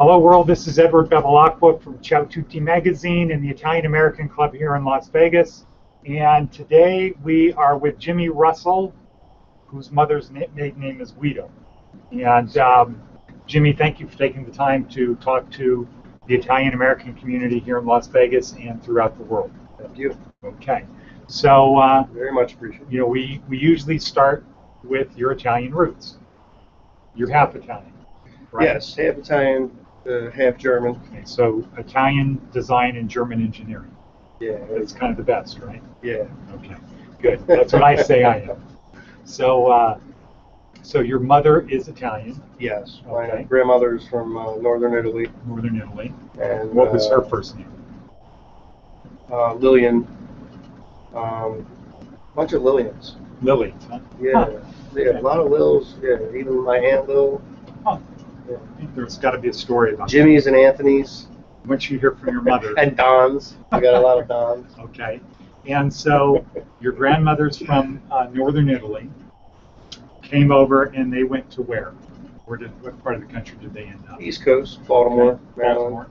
Hello world, this is Edward Bevilacqua from Ciao Tutti magazine and the Italian American Club here in Las Vegas. And today we are with Jimi Russell, whose mother's maiden name is Guido. And Jimmy, thank you for taking the time to talk to the Italian American community here in Las Vegas and throughout the world. Thank you. Okay. So, very much appreciated. You know, we usually start with your Italian roots. You're half Italian, right? Yes, half Italian, half German. Okay, so Italian design and German engineering. Yeah. It's kind of the best, right? Yeah. Okay, good. That's what I say I am. So, so your mother is Italian. Yes. Okay. My grandmother's from northern Italy. Northern Italy. And what was her first name? Lillian. Bunch of Lillians. Lily, huh? Yeah. Huh. Yeah, Okay. a lot of Lils. Yeah, even my Aunt Lil. Huh. Yeah. There's got to be a story about Jimmy's and Anthony's. that. Once you hear from your mother. And Don's. I got a lot of Don's. Okay. And so your grandmother's from northern Italy, came over, and they went to where? What part of the country did they end up? East Coast, Baltimore, Okay. Maryland. Baltimore.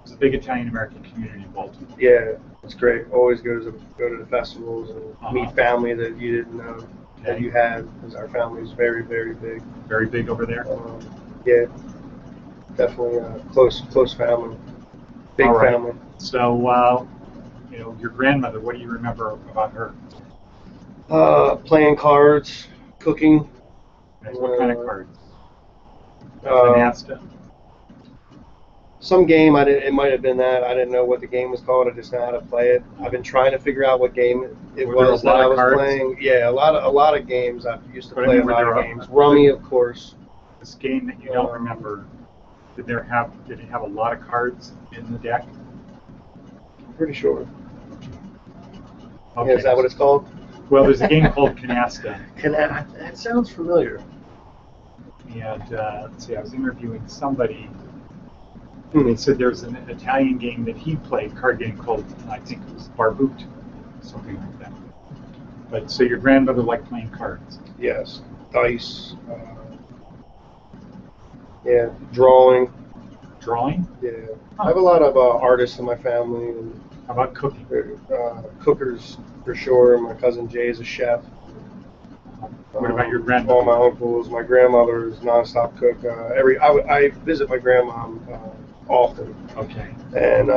There's a big Italian American community in Baltimore. Yeah, it's great. Always go to the festivals and meet Uh-huh. family that you didn't know that Okay. you had, because our family is very, very big. Very big over there. Yeah, definitely a close family, big All right. family. So, you know, your grandmother. What do you remember about her? Playing cards, cooking. Okay, what kind of cards? Uh, Canasta. Some game, it might have been that. I didn't know what the game was called. I just know how to play it. I've been trying to figure out what game it Were there was a lot that I of was cards? playing. Yeah, a lot of games. I used to But I play mean, a were lot there of a- games. Rummy, of course. This game that you don't remember. Did it have a lot of cards in the deck? I'm pretty sure. Okay. Yeah, is that what it's called? Well, there's a game called Canasta. That sounds familiar. And let's see, I was interviewing somebody. And they said there's an Italian game that he played, card game called, I think it was Barboot, something like that. But so your grandmother liked playing cards. Yes, dice. Yeah, drawing. Drawing? Yeah, I have a lot of artists in my family, and How about cooking? cookers for sure. My cousin Jay is a chef. What about your All grandmother? my uncles. My grandmother's nonstop cook. I visit my grandma often, Okay. and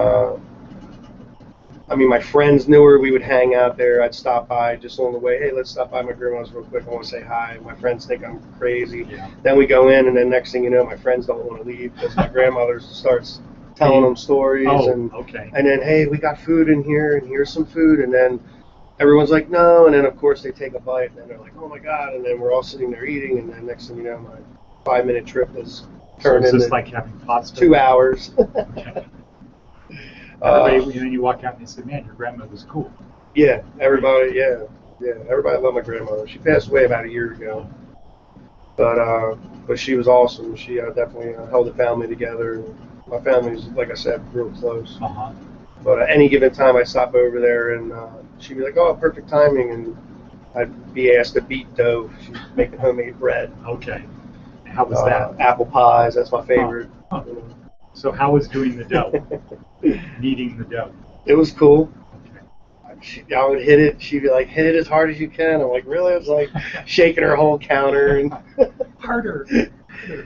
I mean, my friends knew her. We would hang out there. I'd stop by just on the way. Hey, let's stop by my grandma's real quick. I want to say hi. My friends think I'm crazy. Yeah. Then we go in, and then next thing you know, my friends don't want to leave because my grandmother starts telling them stories. Oh, and okay. And then, hey, we got food in here, and here's some food. And then everyone's like, no. And then, of course, they take a bite, and then they're like, oh, my God. And then we're all sitting there eating. And then next thing you know, my 5-minute trip is So turned it's into just like having pasta? 2 hours. Okay. Everybody, and then you walk out and they say, man, your grandmother's cool. Yeah, everybody, yeah. Everybody loved my grandmother. She passed away about a year ago, but she was awesome. She definitely held the family together. My family's, like I said, real close. Uh-huh. But at any given time, I stop over there, and she'd be like, "Oh, perfect timing," and I'd be asked to beat dough. She's making homemade bread. Okay. And how was that? Apple pies, that's my favorite. Huh. You know. So how was doing the dough? Kneading the dough? It was cool. Okay. I would hit it. She'd be like, "Hit it as hard as you can." I'm like, "Really?" I was like shaking her whole counter, and Harder.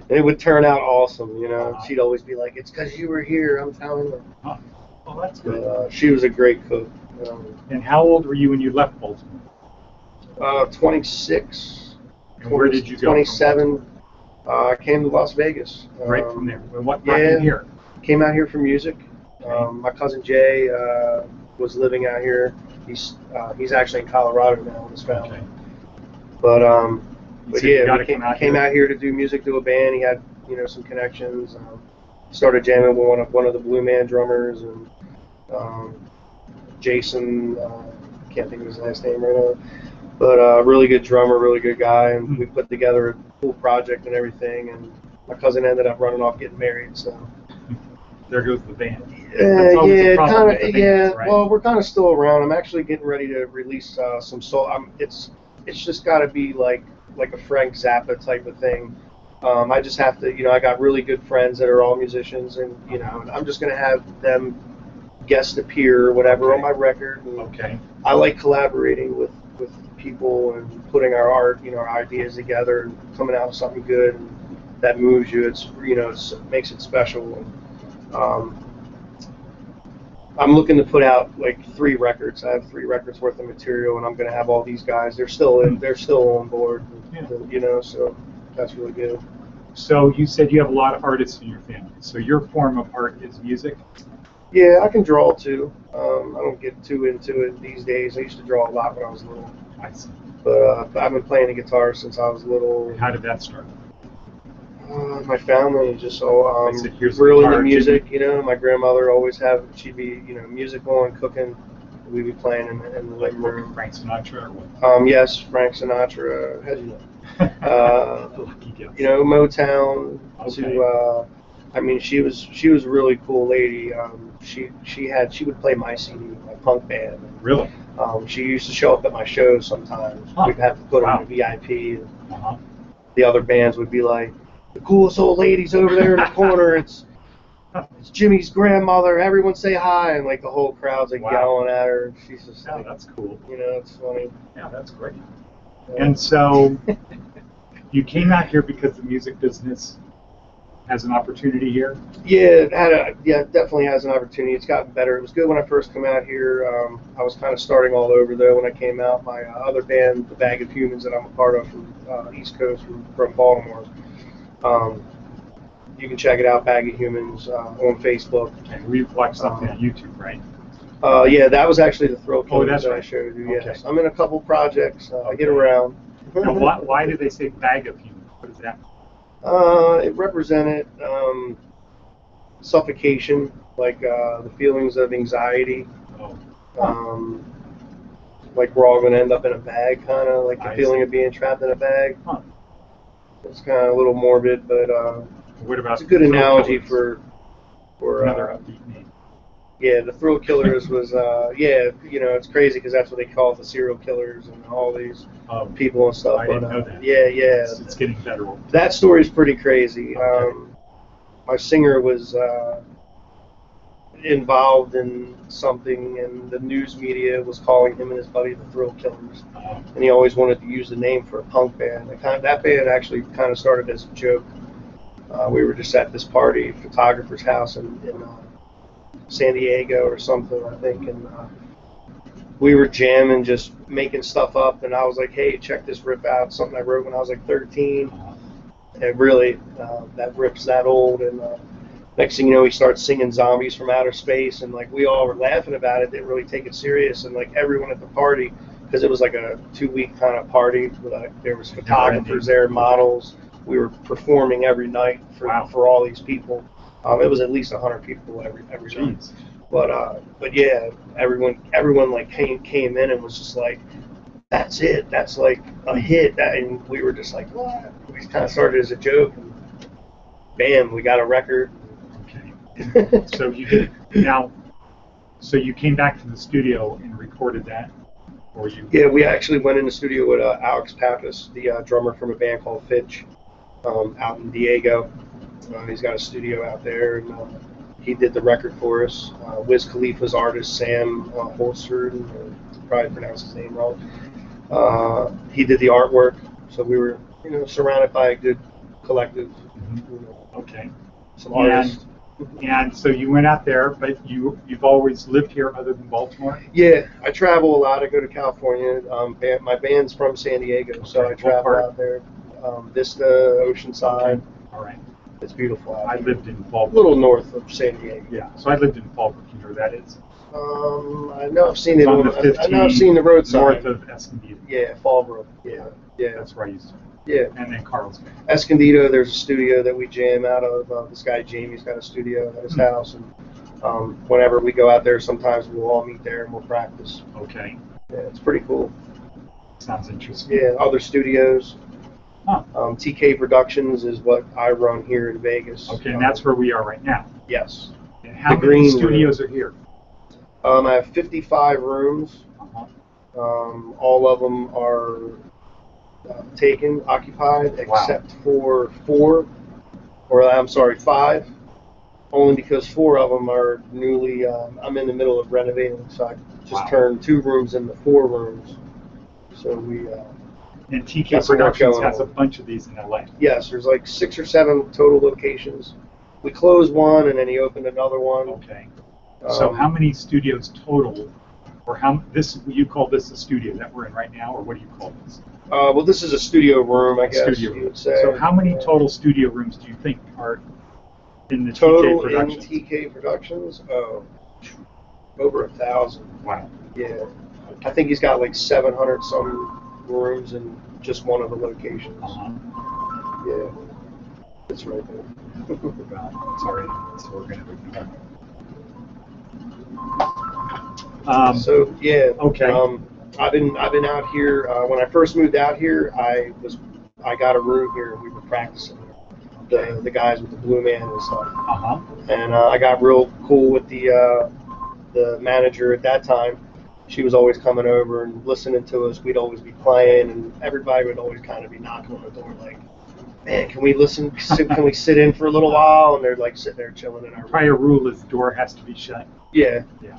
it would turn out awesome. You know, Uh-huh. she'd always be like, "It's because you were here." I'm telling her. Huh. Well, that's good. But, she was a great cook. And how old were you when you left Baltimore? 26. And where did you go? 27. I came to Las Vegas. Right from there. And what brought you here? Came out here for music. Okay. My cousin Jay was living out here. He's actually in Colorado now with his family. Okay. But So you yeah, gotta we come out came here. out here to do music to a band. He had some connections. Started jamming with one of the Blue Man drummers, and Jason. Can't think of his last name right now. But really good drummer, really good guy, and we put together a cool project and everything. And my cousin ended up running off getting married, so. There goes the band. That's always the problem with the bands, right? Well, we're kind of still around. I'm actually getting ready to release some soul. It's just got to be like a Frank Zappa type of thing. I just have to, I got really good friends that are all musicians, and and I'm just gonna have them guest appear or whatever on my record. And Okay. I like collaborating with people and putting our art, our ideas together and coming out with something good and that moves you. It makes it special. And, I'm looking to put out like 3 records. I have 3 records worth of material, and I'm going to have all these guys. They're still on board. Yeah. So that's really good. So you said you have a lot of artists in your family. So your form of art is music? Yeah, I can draw too. I don't get too into it these days. I used to draw a lot when I was little. I see. But I've been playing the guitar since I was little. How did that start? My family is just so They said, "Here's real guitar, into music. Jimmy." My grandmother always she'd be music on, cooking. We'd be playing in the Like living room. Frank Sinatra or what? Yes, Frank Sinatra. How'd you know? Lucky guess. Motown. Okay. She was a really cool lady. She would play my CD, my punk band. Really? She used to show up at my shows sometimes. Huh. We'd have to put her Wow. in a VIP. And Uh-huh. the other bands would be like, the coolest old lady's over there in the corner. It's Jimmy's grandmother. Everyone say hi. And like the whole crowd's like Wow. yelling at her. And she's just Yeah, like, that's cool. it's funny. Yeah, that's great. And so you came out here because the music business has an opportunity here? Yeah, it definitely has an opportunity. It's gotten better. It was good when I first came out here. I was kind of starting all over though when I came out. My other band, the Bag of Humans, that I'm a part of from East Coast, from Baltimore. You can check it out, Bag of Humans, on Facebook. And we've watched something on YouTube, right? Yeah, that was actually the Thrill Killers that's that I right. showed you. Okay. Yes, I'm in a couple projects. I get Okay. around. Now, why do they say bag of humans? What is that? It represented suffocation, like the feelings of anxiety. Oh. Like we're all going to end up in a bag, kind of like the I feeling see. of being trapped in a bag. Huh. It's kind of a little morbid, but What about it's a good Thrill analogy Killers? for Another upbeat name. yeah, the Thrill Killers was it's crazy because that's what they call it, the serial killers and all these people and stuff. I didn't know that. Yeah, It's getting better. that story's pretty crazy. Okay. My singer was involved in something, and the news media was calling him and his buddy the Thrill Killers, and he always wanted to use the name for a punk band. That band actually kind of started as a joke. We were just at this party, photographer's house in San Diego or something, I think, and we were jamming, just making stuff up, and I was like, hey, check this riff out, something I wrote when I was like 13. And really, that riff's that old, and next thing you know, he starts singing Zombies from Outer Space, and like we all were laughing about it, didn't really take it serious, and like everyone at the party, because it was like a 2-week kind of party, there was photographers there, models, we were performing every night for all these people. It was at least 100 people every night. But yeah, everyone like came in and was just like, that's it, that's like a hit, and we were just like, what? We kind of started as a joke, and bam, we got a record. Okay. So you came back to the studio and recorded that, or you? Yeah, we actually went in the studio with Alex Pappas, the drummer from a band called Fitch, out in Diego. He's got a studio out there, and he did the record for us. Wiz Khalifa's artist, Sam Holster, probably pronounced his name wrong. He did the artwork, so we were, surrounded by a good collective. Okay. Some artists. And so you went out there, but you've always lived here other than Baltimore? Yeah, I travel a lot. I go to California. My band's from San Diego, so I travel out there. Vista, Oceanside. Okay. All right. It's beautiful out I there. lived in Fallbrook. A little north of San Diego. Yeah, so I lived in Fallbrook. You know where that is? I know I've seen it. On the 15, I know I've seen the roadside. North of Escondido. Yeah, Fallbrook. Yeah. That's where I used to live. Yeah. And then Carlsbad. Escondido, there's a studio that we jam out of. This guy Jamie's got a studio at his house, and whenever we go out there, sometimes we'll all meet there and we'll practice. Okay. Yeah, it's pretty cool. Sounds interesting. Yeah, other studios. Huh. TK Productions is what I run here in Vegas. Okay, and that's where we are right now. Yes. And how many studios are here? I have 55 rooms. Uh-huh. All of them are taken, occupied, Wow. except for five. Only because four of them are newly. I'm in the middle of renovating, so I just Wow. turned 2 rooms into 4 rooms. So we. And TK Got some work Productions going has a on. bunch of these in LA. Yes, there's like 6 or 7 total locations. We closed one, and then he opened another one. Okay. So how many studios total, or you call this a studio that we're in right now, or what do you call this? Well, this is a studio room, I guess Studio you room. would say. So how many total studio rooms do you think are in the TK total in Productions? TK Productions? Oh, over 1,000. Wow. Yeah, I think he's got like 700 some rooms in just one of the locations. Yeah, it's right there. Sorry, so we're going to ignore. So yeah, Okay. I've been out here. When I first moved out here, I got a room here and we were practicing. The guys with the Blue Man and stuff. And I got real cool with the manager at that time. She was always coming over and listening to us. We'd always be playing, and everybody would always kind of be knocking on the door like, man, can we listen? Can we sit in for a little while? And they're like sitting there chilling in our room. Prior rule is the door has to be shut. Yeah. Yeah.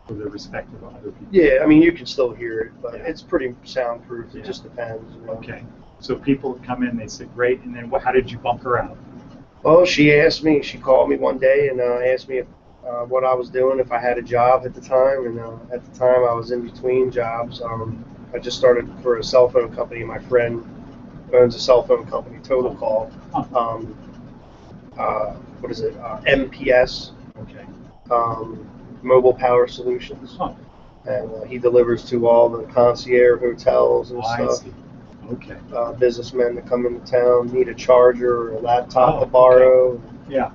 For the respect of other people. Yeah, I mean, you can still hear it, but Yeah. it's pretty soundproof. It Yeah. just depends. You know? Okay. So people would come in, they said, great, and then how did you bump her out? Well, she called me one day and asked me what I was doing, if I had a job at the time. And at the time, I was in between jobs. I just started for a cell phone company. My friend owns a cell phone company, Total Call. What is it? MPS. Okay. Mobile Power Solutions. And he delivers to all the concierge hotels and I stuff. see. Okay. Businessmen that come into town need a charger or a laptop to Okay. borrow. Yeah.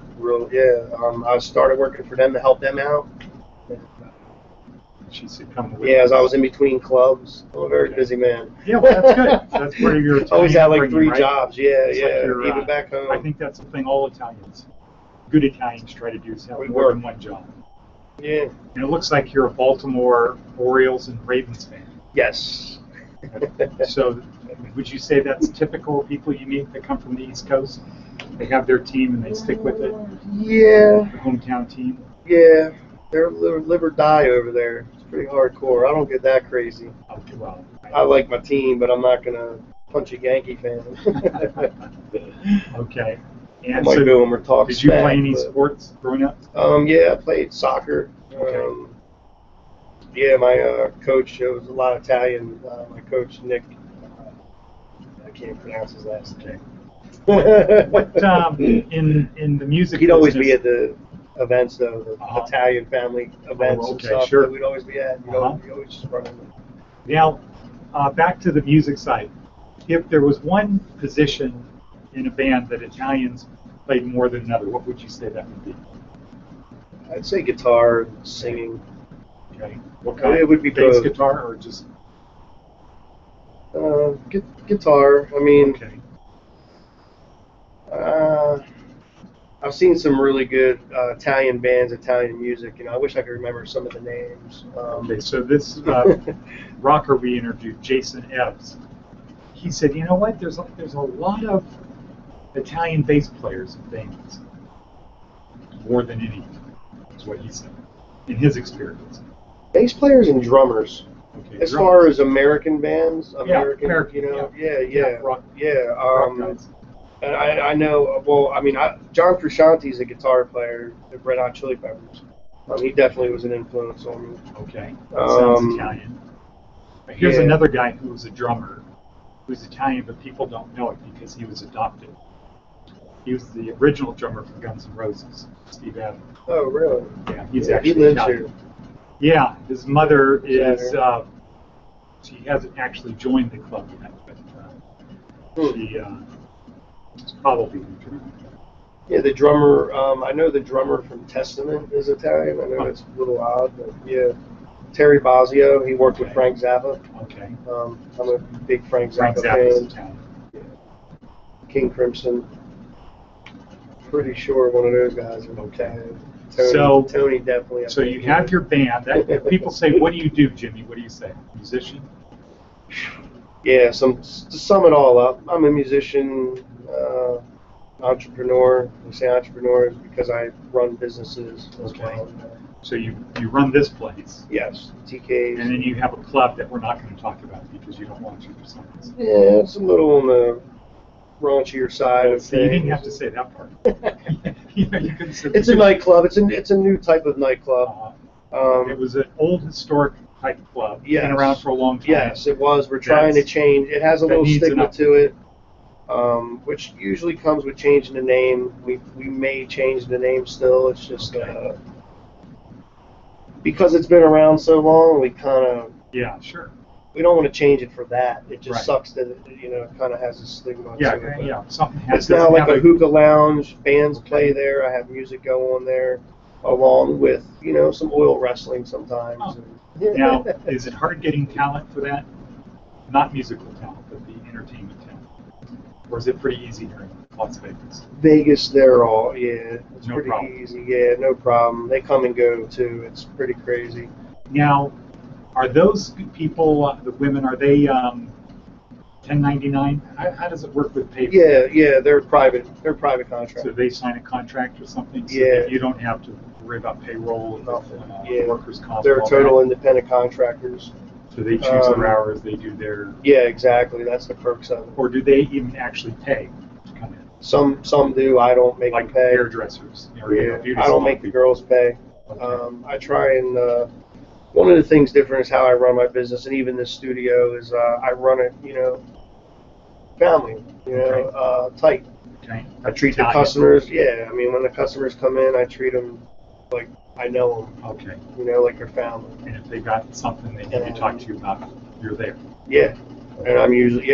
I started working for them to help them out. She said, come with Yeah, as us. I was in between clubs. I'm a very busy man. Yeah, well, that's good. That's part of your Italian Always had like upbringing, 3 right? jobs. Yeah, It's like your, even back home. I think that's something all Italians, good Italians, try to do is have We more work. than one job. Yeah. And it looks like you're a Baltimore Orioles and Ravens fan. Yes. So would you say that's typical of people you meet that come from the East Coast? They have their team and they stick with it? Yeah. The hometown team? Yeah. They're live or die over there. It's pretty hardcore. I don't get that crazy. Okay, well. I like my team, but I'm not going to punch a Yankee fan. Okay. I And might so go and we're talking did you smack, play any but- sports growing up? Yeah, I played soccer. Okay. Yeah, my coach, it was a lot of Italian. My coach, Nick, I can't pronounce his last name. What in the music He'd always be business- at the events, though, the Italian family events and okay, stuff sure. that we'd always be at. You'd always just run into. Now, back to the music side. If there was one position in a band that Italians played more than another, what would you say that would be? I'd say guitar and singing. Okay. What kind? It would be bass both. guitar or just? Guitar. I mean, Okay. I've seen some really good Italian bands, Italian music. I wish I could remember some of the names. Okay. So this rocker we interviewed, Jason Ebbs, he said, you know what? There's a lot of Italian bass players in bands, more than any, is what he said, in his experience. Bass players and drummers. Okay. As far as American bands, American, rock guys. And I know. Well, I mean, John Frusciante's a guitar player at Red Hot Chili Peppers. He definitely was an influence on me. Okay, that sounds Italian. But here's yeah. another guy who was a drummer, who's Italian, but people don't know it because he was adopted. He was the original drummer for Guns N' Roses, Steve Adams. Oh, really? Yeah, he's He actually lives Italian. here. Yeah, his mother is. She hasn't actually joined the club yet, but she is probably the drummer. Yeah, the drummer. I know the drummer from Testament is Italian. I know it's a little odd, but yeah. Terry Bozzio. He worked with Frank Zappa. Okay. I'm a big Frank Frank Zappa Zappa's fan. Italian. King Crimson. Pretty sure one of those guys are Italian. Tony definitely. So you have your band. If people say, "What do you do, Jimmy?" What do you say? Musician? Yeah, to sum it all up, I'm a musician, entrepreneur. I say entrepreneur because I run businesses as Okay. well. So you run this place, Yes, TKs. and then you have a club that we're not going to talk about because you don't want to for some reason. Yeah, it's a little on the raunchier side Well, of see, you didn't things. have to say that part. You know, you could have said It's a nightclub. It's a new type of nightclub. It was an old historic type club. Yes. Been around for a long time. Yes, it was. We're trying to change. It has a little needs an stigma update. to it, which usually comes with changing the name. We may change the name still. It's just Okay. because it's been around so long. We kind of Yeah, sure. we don't want to change it for that. It just Right. sucks that it kind of has a stigma. Yeah, to it. yeah. Something has. It's now doesn't like have a hookah lounge. Bands Okay. play there. I have music go on there, along with some oil wrestling sometimes. Oh. Now, is it hard getting talent for that? Not musical talent, but the entertainment talent. Or is it pretty easy here in Las Vegas? Vegas, they're all it's No pretty problem. easy. Yeah, no problem. They come and go too. It's pretty crazy. Now, are those people, the women, are they 1099? How does it work with pay? Yeah, they're private. They're private contract. So they sign a contract or something? So Yeah. that you don't have to worry about payroll, Nothing. Yeah. workers' comp. They're all total that. independent contractors. So they choose their hours, they do their. Yeah, exactly. That's the perks of it. Or do they even actually pay to come in? Some do. I don't make Like them pay. hairdressers? Or, Yeah, beauty I don't salon make the people? girls pay. Okay. I try and one of the things different is how I run my business, and even this studio is I run it, family, tight. Okay. I treat the Italian. customers. Yeah, I mean when the customers come in, I treat them like I know them. Okay. Like their family. And if they got something they need to talk to you about, you're there. Yeah, and I'm usually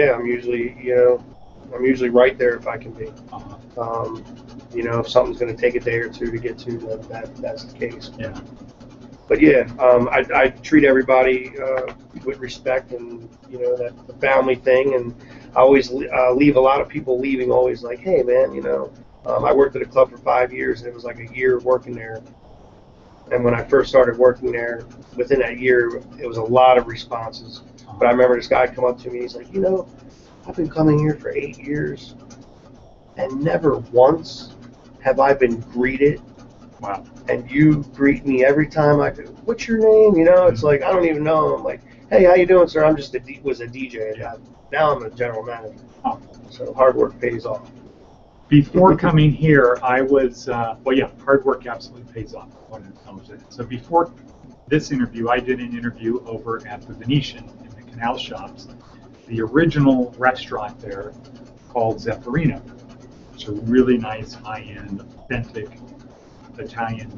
right there if I can be. Uh-huh. If something's going to take a day or two to get to, that's the case. Yeah. But yeah, I treat everybody with respect, and that the family thing. And I always leave a lot of people leaving always like, hey man, I worked at a club for 5 years, and it was like a year working there. And when I first started working there, within that year, it was a lot of responses. But I remember this guy come up to me, he's like, I've been coming here for 8 years, and never once have I been greeted. Wow. And you greet me every time I go, what's your name? It's like, I don't even know. I'm like, hey, how you doing, sir? I'm just was a DJ. Yeah. Now I'm a general manager. Oh. So hard work pays off. Before coming here, I was, hard work absolutely pays off. I want to acknowledge that. So before this interview, I did an interview over at the Venetian in the Canal Shops, the original restaurant there called Zeffarino. It's a really nice, high-end, authentic Italian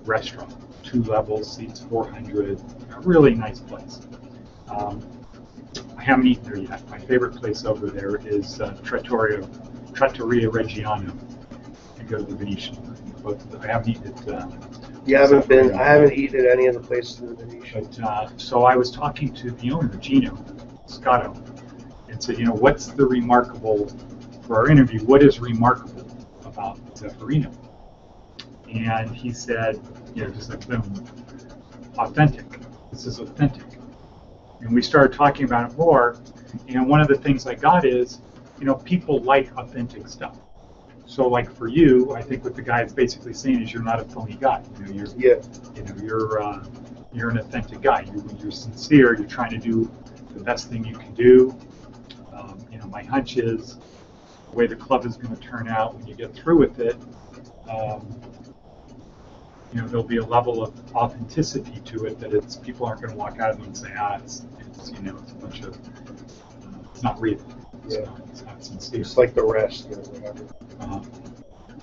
restaurant. 2 levels, seats 400, a really nice place. I haven't eaten there yet. My favorite place over there is Trattoria Reggiano. I go to the Venetian. But I haven't eaten it. I haven't eaten at any of the places in the Venetian. But, so I was talking to the owner, Gino Scotto, and said, what's the remarkable, for our interview, what is remarkable about Zeffarino? And he said, just like boom, authentic. This is authentic. And we started talking about it more. And one of the things I got is, people like authentic stuff. So, like for you, I think what the guy is basically saying is you're not a phony guy. You're an authentic guy. You're sincere. You're trying to do the best thing you can do. My hunch is the way the club is going to turn out when you get through with it. There'll be a level of authenticity to it that people aren't going to walk out of it and say, it's a bunch of, it's not real. It's not sincere. It's like the rest, whatever.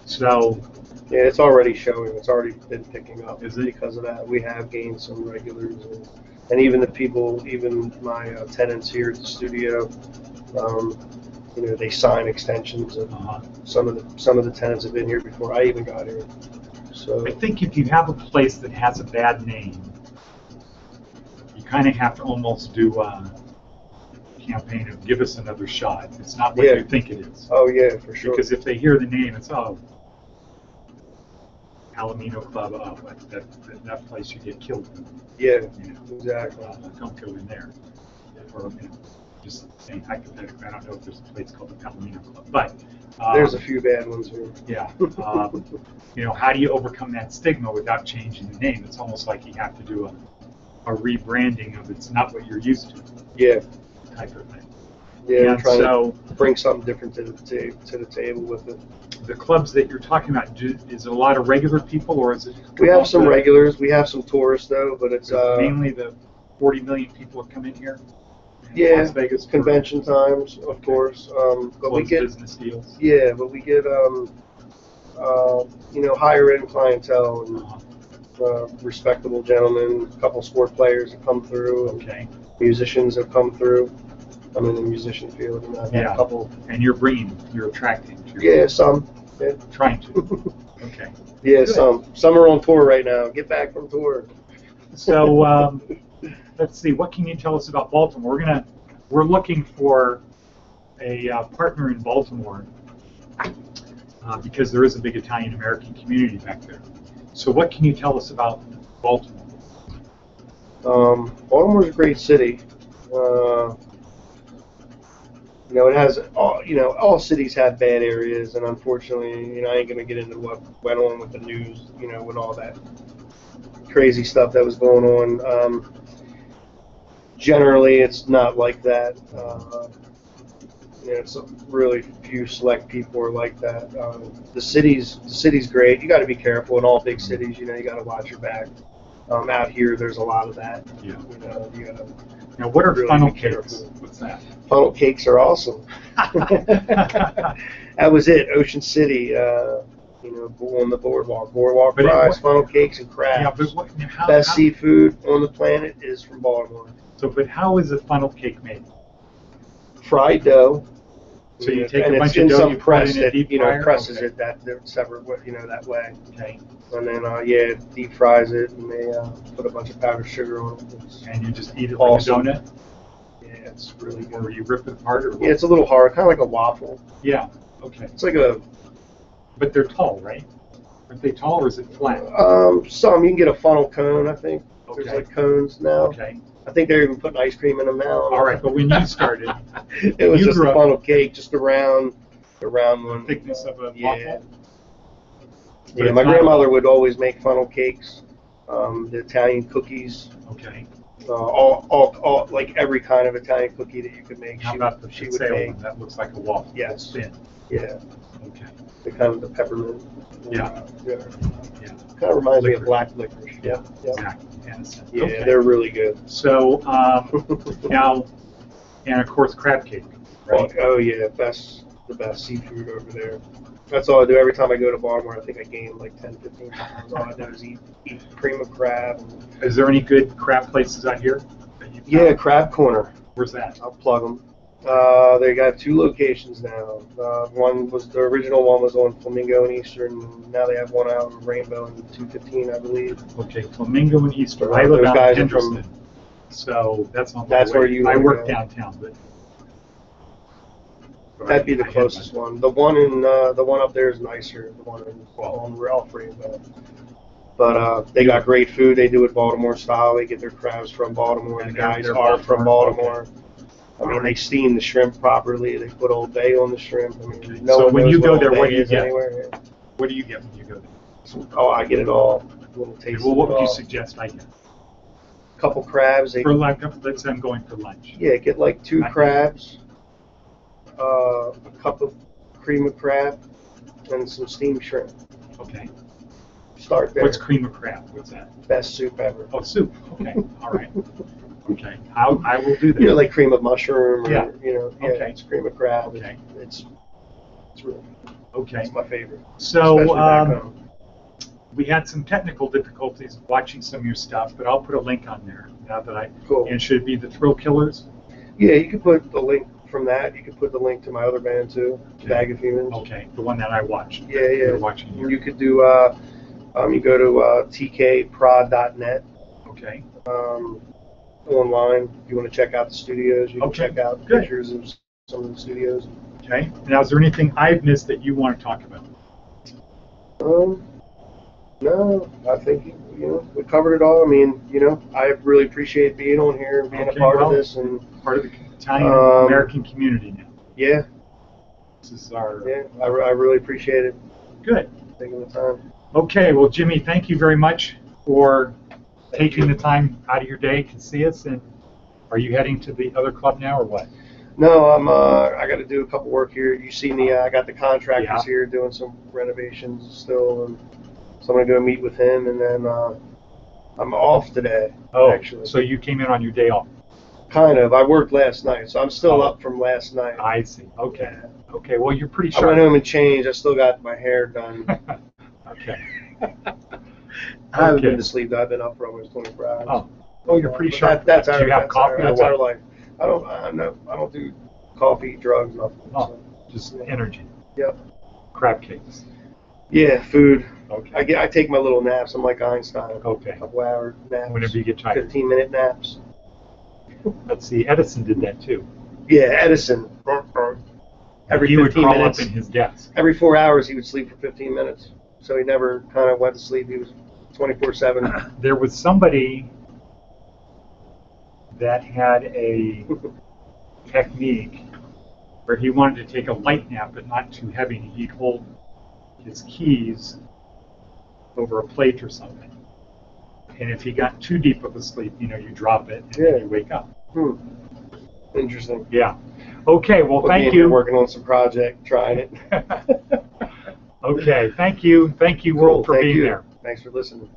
So. Yeah, it's already showing. It's already been picking up. Is it? Because of that, we have gained some regulars, and even the people, even my tenants here at the studio, they sign extensions, and some of the tenants have been here before I even got here. So I think if you have a place that has a bad name, you kind of have to almost do a campaign of give us another shot. It's not what you think it is. Oh yeah, for sure. Because if they hear the name, it's Palomino Club, that place you get killed. Yeah, exactly. Don't go in there. Or, Just saying hypothetically, I don't know if there's a place called the Palomino Club, but There's a few bad ones here. yeah. How do you overcome that stigma without changing the name? It's almost like you have to do a rebranding of it's not what you're used to Yeah. type of thing. Yeah, And trying so to bring something different to the table with it. the clubs that you're talking about, is it a lot of regular people or is it? We have some regulars. We have some tourists though, but it's mainly the 40 million people that come in here. Yeah, Las Vegas for convention times, of course. But we get business deals. Yeah, but we get higher end clientele and respectable gentlemen, a couple sport players that come through, and Okay. musicians that come through. I'm in the musician field, and I've had Yeah. a couple. And you're attracting. Yeah, some. Yeah. Trying to. Okay. Yeah, Good. some are on tour right now. Get back from tour. So let's see. What can you tell us about Baltimore? We're looking for a partner in Baltimore because there is a big Italian American community back there. So what can you tell us about Baltimore? Baltimore's a great city. It has all cities have bad areas, and unfortunately, I ain't gonna get into what went on with the news, with all that crazy stuff that was going on. Generally, it's not like that. It's really few select people are like that. The city's great. You got to be careful in all big cities. You got to watch your back. Out here, there's a lot of that. Yeah. You got to. Now, what are really funnel be cakes? careful. What's that? Funnel cakes are awesome. That was it. Ocean City. On the boardwalk. Boardwalk But fries, funnel cakes, and crabs. Yeah, but Best seafood on the planet is from Baltimore. but how is a funnel cake made? Fried dough. So you take and a it's bunch of in dough, some you put press it in a that deep fryer? presses Okay. it that separate that way. Okay. And then deep fries it, and they put a bunch of powdered sugar on it. And you just eat it awesome. like a donut? Yeah, it's really good. Or you rip it apart? Or Yeah, it's a little hard, kind of like a waffle. Yeah. Okay. It's like a But they're tall, right? Aren't they tall or is it flat? some you can get a funnel cone. I think there's Okay. like cones now. Okay. I think they're even putting ice cream in them now. All right, but when you started, it was you just grew a up- funnel cake, just the round one. thickness of a Yeah. waffle? But Yeah, it's my not- grandmother would always make funnel cakes, the Italian cookies, Okay. all like every kind of Italian cookie that you could make. How about the she would pizza make? one? That looks like a waffle. Yes. It's thin. Yeah, Okay. the kind of the peppermint. Yeah. Yeah. Yeah. Kind of reminds me of Licorice. black licorice. Yeah. Yeah. Exactly. Yes. Yeah, Okay. they're really good. So now, and of course, crab cake, right? Oh yeah, the best seafood over there. That's all I do every time I go to Baltimore. I think I gain like 10, 15 pounds. All I do is eat cream of crab. Is there any good crab places out here? That you Yeah, found? Crab Corner. Where's that? I'll plug them. They got 2 locations now. The original one was on Flamingo and Eastern. And now they have one out in Rainbow and 215, I believe. Okay, Flamingo and Easter. I Those live out guys in are from- Henderson, so that's on my That's way. where you I live, work yeah. downtown, but That'd be the I had closest my- one. The one up there is nicer. The one on Ralph Rainbow. But they got great food. They do it Baltimore style. They get their crabs from Baltimore. And The guys they're are from Baltimore. Baltimore. I mean, they steam the shrimp properly. They put Old Bay on the shrimp. I mean, Okay. no So one when knows you go Old there, what Bay do you is get? anywhere. What do you get when you go there? Oh, I get it all. A little Okay, taste. well, what would of it you all. suggest I get? Couple crabs. For like, let's say I'm going for lunch. Yeah, get like 2 I- crabs, a cup of cream of crab, and some steamed shrimp. Okay. Start there. What's cream of crab? What's that? Best soup ever. Oh, soup. Okay. All right. Okay. I will do that. Like cream of mushroom, or Yeah. Okay. it's cream of crab. Okay. It's really Okay. it's my favorite. So especially back home. we had some technical difficulties watching some of your stuff, but I'll put a link on there now that I. Cool. And should it be the Thrill Killers? Yeah, you can put the link from that. You can put the link to my other band too, Okay. Bag of Humans. Okay, the one that I watched. Yeah, yeah. You're watching And here. you could do. You go to tkprod.net. Okay. Online. If you want to check out the studios, you can Okay, check out good. pictures of some of the studios. Okay. Now, is there anything I've missed that you want to talk about? No, I think we covered it all. I mean, I really appreciate being on here and being Okay, a part well, of this, and Part of the Italian American community now. Yeah, This is our yeah. I really appreciate it. good. Taking the time. Okay, well, Jimmy, thank you very much for taking the time out of your day to see us. And are you heading to the other club now, or what? No, I got to do a couple work here. You see me, I got the contractors Yeah. here doing some renovations still, and so I'm gonna go meet with him, and then I'm off today. Oh, actually, so you came in on your day off. kind of. I worked last night, so I'm still Oh. up from last night. I see. Okay. Yeah. Okay. Well, you're pretty I went sharp. home and changed. I still got my hair done. Okay. I haven't Okay. been to sleep. I've been up for almost 24 hours. Oh, well, you're pretty But sharp. That's Do our. you have that's coffee our, or that's what? our life. I don't do coffee, drugs, nothing. Oh, So. just energy. Yep. Crab cakes. Yeah, food. Okay. I take my little naps. I'm like Einstein. Okay. A couple hour naps. Whenever you get tired. 15-minute naps. Let's see. Edison did that too. Yeah, Edison. Every He would 15 crawl minutes. up in his desk. Every 4 hours he would sleep for 15 minutes. So he never kind of went to sleep. He was 24/7. There was somebody that had a technique where he wanted to take a light nap, but not too heavy. He'd hold his keys over a plate or something. And if he got too deep of a sleep, you drop it and Yeah. then you wake up. Interesting. Yeah. Okay, well, Put me thank in here you. working on some project, trying it. Okay, thank you. Thank you, world, Cool, for thank being you. there. Thanks for listening.